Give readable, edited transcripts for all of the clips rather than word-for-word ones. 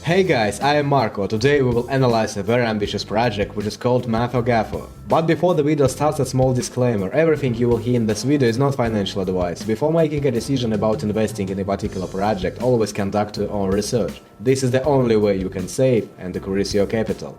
Hey guys, I am Marco. Today we will analyze a very ambitious project which is called MafaGafo. But before the video starts, a small disclaimer: everything you will hear in this video is not financial advice. Before making a decision about investing in a particular project, always conduct your own research. This is the only way you can save and increase your capital.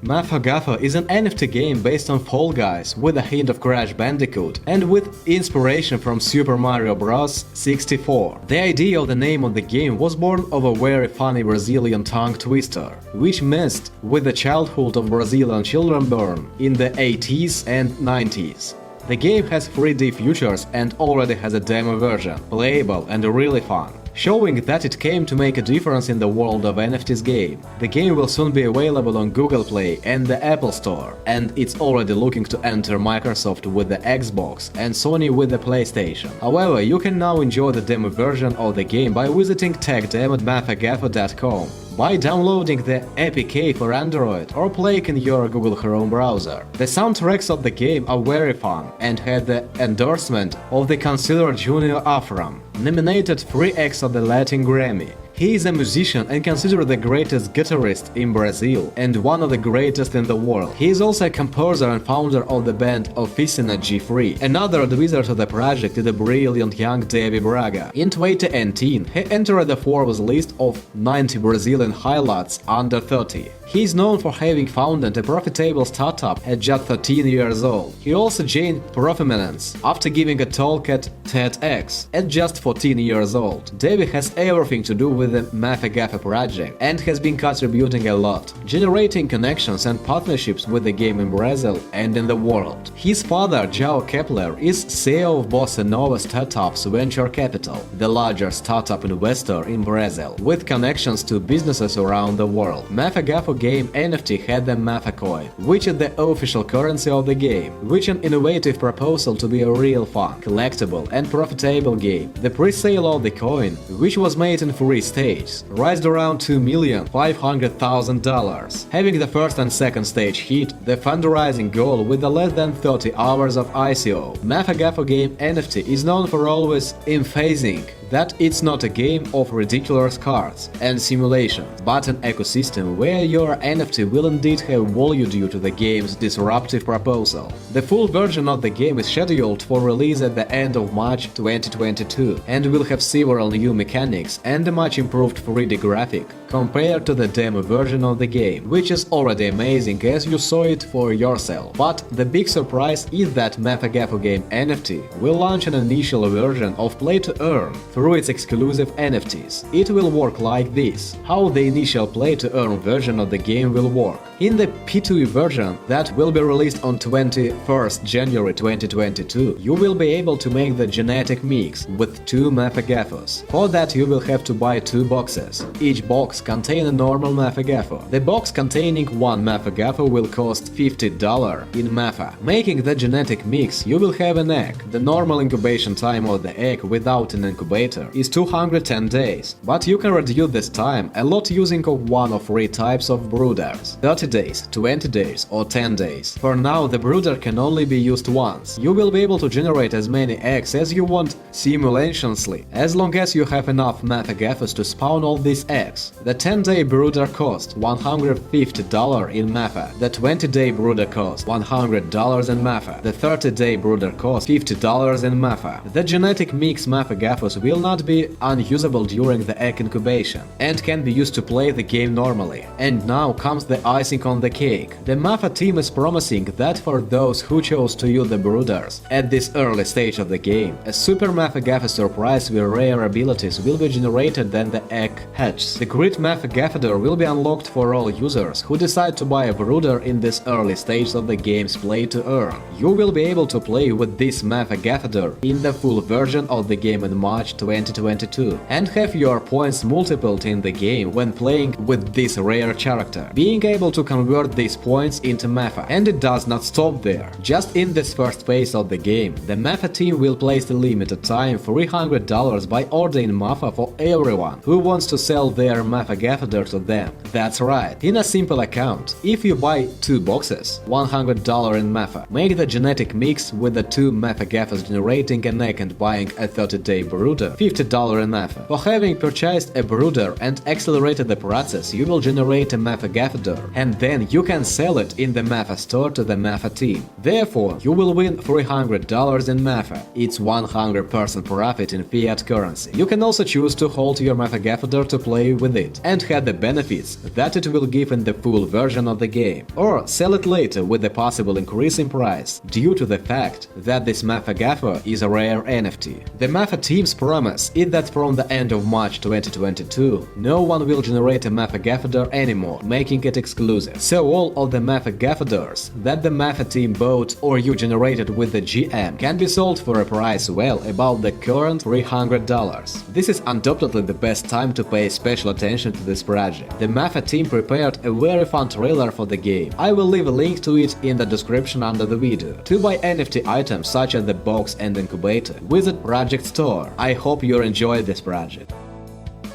MafaGafo is an NFT game based on Fall Guys with a hint of Crash Bandicoot and with inspiration from Super Mario Bros. 64. The idea of the name of the game was born of a very funny Brazilian tongue twister, which messed with the childhood of Brazilian children born in the 80s and 90s. The game has 3D features and already has a demo version, playable and really fun, showing that it came to make a difference in the world of NFTs game. The game will soon be available on Google Play and the Apple Store, and it's already looking to enter Microsoft with the Xbox and Sony with the PlayStation. However, you can now enjoy the demo version of the game by visiting techdemo.mafagafo.com, by downloading the APK for Android or playing in your Google Chrome browser. The soundtracks of the game are very fun and had the endorsement of the considered Junior Afram, nominated 3x of the Latin Grammy. He is a musician and considered the greatest guitarist in Brazil and one of the greatest in the world. He is also a composer and founder of the band Oficina G3. Another advisor to the project is the brilliant young David Braga. In 2018, he entered the Forbes list of 90 Brazilian highlights under 30. He is known for having founded a profitable startup at just 13 years old. He also gained prominence after giving a talk at TEDx at just 14 years old. David has everything to do with the MafaGafo project and has been contributing a lot, generating connections and partnerships with the game in Brazil and in the world. His father, João Kepler, is CEO of Bossa Nova Startups Venture Capital, the largest startup investor in Brazil, with connections to businesses around the world. MafaGafo game NFT had the MafaCoin, which is the official currency of the game, which is an innovative proposal to be a real fun, collectible and profitable game. The pre-sale of the coin, which was made in 3 stages, raised around $2,500,000. Having the first and second stage hit the fundraising goal with less than 30 hours of ICO. MafaGafo game NFT is known for always emphasizing that it's not a game of ridiculous cards and simulations, but an ecosystem where your NFT will indeed have value due to the game's disruptive proposal. The full version of the game is scheduled for release at the end of March 2022 and will have several new mechanics and a much improved 3D graphic compared to the demo version of the game, which is already amazing as you saw it for yourself. But the big surprise is that MafaGafo game NFT will launch an initial version of Play to Earn through its exclusive NFTs. It will work like this. How the initial Play to Earn version of the game will work. In the P2E version that will be released on 21st January 2022, you will be able to make the genetic mix with 2 MafaGafos. For that you will have to buy 2 boxes. Each box contains a normal MafaGafo. The box containing 1 MafaGafo will cost $50 in Mafa. Making the genetic mix, you will have an egg. The normal incubation time of the egg without an incubator is 210 days, but you can reduce this time a lot using one of 3 types of brooders: 30 days, 20 days or 10 days. For now, the brooder can only be used once. You will be able to generate as many eggs as you want simultaneously, as long as you have enough MafaGafos to spawn all these eggs. The 10-day brooder costs $150 in Mafa, the 20-day brooder costs $100 in Mafa, the 30-day brooder costs $50 in Mafa. The genetic mix MafaGafos will not be unusable during the egg incubation and can be used to play the game normally. And now comes the icing on the cake. The Mafa team is promising that for those who chose to use the brooders at this early stage of the game, a super MafaGafo surprise with rare abilities will be generated when the egg hatches. The Great MafaGafo will be unlocked for all users who decide to buy a brooder in this early stage of the game's Play to Earn. You will be able to play with this MafaGafo in the full version of the game in March 2022 and have your points multiplied in the game when playing with this rare character, being able to convert these points into Mafa. And it does not stop there. Just in this first phase of the game, the Mafa team will place the limited time $300 by ordering Mafa for everyone who wants to sell their MafaGafo to them. That's right, in a simple account. If you buy 2 boxes, $100 in Mafa, make the genetic mix with the 2 MafaGafos generating an egg and buying a 30-day brooder, $50 in Mafa. For having purchased a brooder and accelerated the process, you will generate a MafaGafodor, and then you can sell it in the Mafa store to the Mafa team. Therefore, you will win $300 in Mafa. It's 100% profit in fiat currency. You can also choose to hold your MafaGafodor to play with it and have the benefits that it will give in the full version of the game, or sell it later with a possible increase in price due to the fact that this MafaGafo is a rare NFT. The Mafa team's promise is that from the end of March 2022, no one will generate a MafaGafodor anymore, making it exclusive. So all of the MafaGafodors that the Mafa team bought or you generated with the GM can be sold for a price well above the current $300. This is undoubtedly the best time to pay special attention to this project. The Mafa team prepared a very fun trailer for the game. I will leave a link to it in the description under the video. To buy NFT items such as the box and incubator, visit Project Store. I hope you enjoyed this project.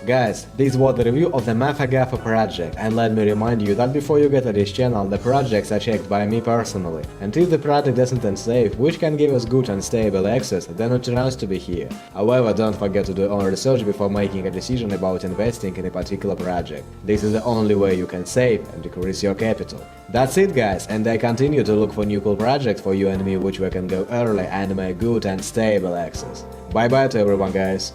Guys, this was the review of the MafaGafo project, and let me remind you that before you get to this channel, the projects are checked by me personally, and if the project isn't unsafe, which can give us good and stable access, then it turns to be here. However, don't forget to do own research before making a decision about investing in a particular project. This is the only way you can save and decrease your capital. That's it, guys, and I continue to look for new cool projects for you and me which we can go early and make good and stable access. Bye bye to everyone, guys.